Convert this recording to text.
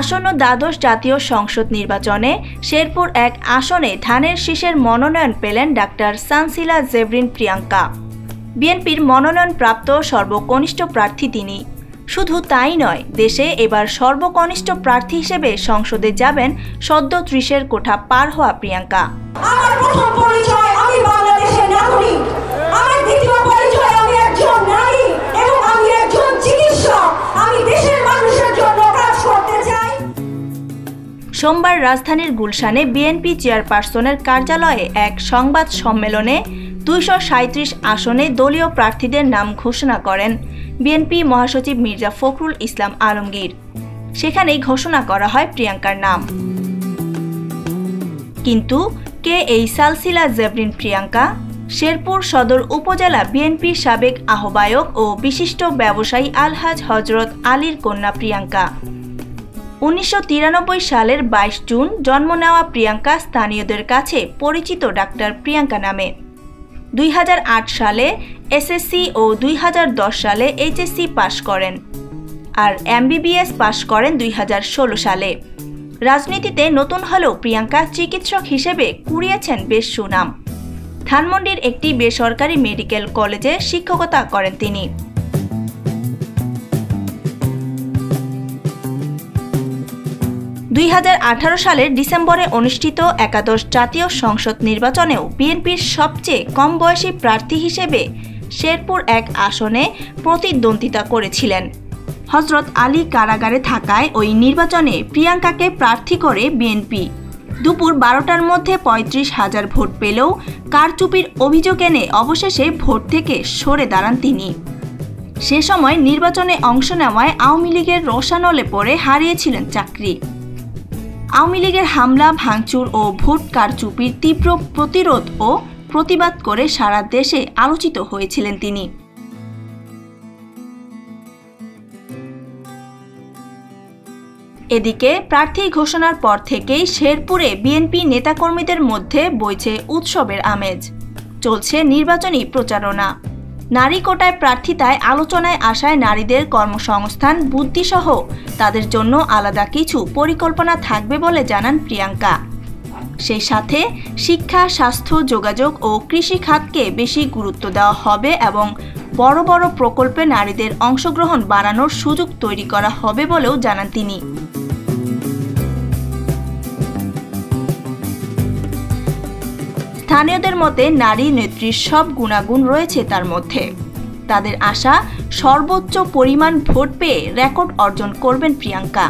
আসন্ন দ্বাদশ জাতীয় সংসদ নির্বাচনে শেরপুর ১ আসনে ধানের শীষের মনোনয়ন পেলেন ডাক্তার সানসিলা জেবরিন প্রিয়াঙ্কা। বিএনপির মনোনয়নপ্রাপ্ত সর্বকনিষ্ঠ প্রার্থী তিনি। শুধু তাই নয়, দেশে এবার সর্বকনিষ্ঠ প্রার্থী হিসেবে সংসদে যাবেন সদ্য ৩০-এর কোঠা পার হওয়া প্রিয়াঙ্কা। আমার প্রথম পরিচয় আমি বাংলাদেশের নাগরিক, আমার দ্বিতীয় পরিচয় আমি একজন নারী এবং আমি একজন চিকিৎসক। আমি দেশের মানুষের জন্য কাজ করতে চাই। সোমবার রাজধানীর গুলশানে বিএনপি চেয়ারপারসনের কার্যালয়ে এক সংবাদ সম্মেলনে ২৩৭ আসনে দলীয় প্রার্থীদের নাম ঘোষণা করেন বিএনপি মহাসচিব মির্জা ফখরুল ইসলাম আলমগীর। সেখানেই ঘোষণা করা হয় প্রিয়াঙ্কার নাম। কিন্তু কে এই সানসিলা জেবরিন প্রিয়াঙ্কা? শেরপুর সদর উপজেলা বিএনপির সাবেক আহ্বায়ক ও বিশিষ্ট ব্যবসায়ী আলহাজ হজরত আলীর কন্যা প্রিয়াঙ্কা। ১৯৯৩ সালের ২২ জুন জন্ম নেওয়া প্রিয়াঙ্কা স্থানীয়দের কাছে পরিচিত ডাক্তার প্রিয়াঙ্কা নামে। ২০০৮ সালে এসএসসি ও ২০১০ সালে এইচএসসি পাশ করেন আর এমবিবিএস পাশ করেন ২০১৬ সালে। রাজনীতিতে নতুন হলেও প্রিয়াঙ্কা চিকিৎসক হিসেবে কুড়িয়েছেন বেশ সুনাম। ধানমন্ডির একটি বেসরকারি মেডিকেল কলেজে শিক্ষকতা করেন তিনি। সালের ডিসেম্বরে অনুষ্ঠিত একাদশ জাতীয় সংসদ নির্বাচনেও বিএনপির সবচেয়ে কম বয়সী প্রার্থী হিসেবে শেরপুর ১ আসনে প্রতিদ্বন্দ্বিতা করেছিলেন। হজরত আলী কারাগারে থাকায় ওই নির্বাচনে প্রিয়াঙ্কাকে প্রার্থী করে বিএনপি। দুপুর ১২টার মধ্যে ৩৫,০০০ ভোট পেলেও কারচুপির অভিযোগ এনে অবশেষে ভোট থেকে সরে দাঁড়ান তিনি। সে সময় নির্বাচনে অংশ নেওয়ায় আওয়ামী লীগের রোষানলে পড়ে হারিয়েছিলেন চাকরি। আওয়ামী লীগের হামলা, ভাঙচুর ও ভোট কারচুপির তীব্র প্রতিরোধ ও প্রতিবাদ করে সারা দেশে আলোচিত হয়েছিলেন তিনি। এদিকে প্রার্থী ঘোষণার পর থেকেই শেরপুরে বিএনপি নেতাকর্মীদের মধ্যে বইছে উৎসবের আমেজ। চলছে নির্বাচনী প্রচারণা। নারী কোটায় প্রার্থিতায় আলোচনায় আসায় নারীদের কর্মসংস্থান, বুদ্ধিসহ তাদের জন্য আলাদা কিছু পরিকল্পনা থাকবে বলে জানান প্রিয়াঙ্কা। সেই সাথে শিক্ষা, স্বাস্থ্য, যোগাযোগ ও কৃষি খাতকে বেশি গুরুত্ব দেওয়া হবে এবং বড় বড় প্রকল্পে নারীদের অংশগ্রহণ বাড়ানোর সুযোগ তৈরি করা হবে বলেও জানান তিনি। স্থানীয়দের মতে নারী নেত্রীর সব গুণাগুণ রয়েছে তার মধ্যে। তাদের আশা সর্বোচ্চ পরিমাণ ভোট পেয়ে রেকর্ড অর্জন করবেন প্রিয়াঙ্কা।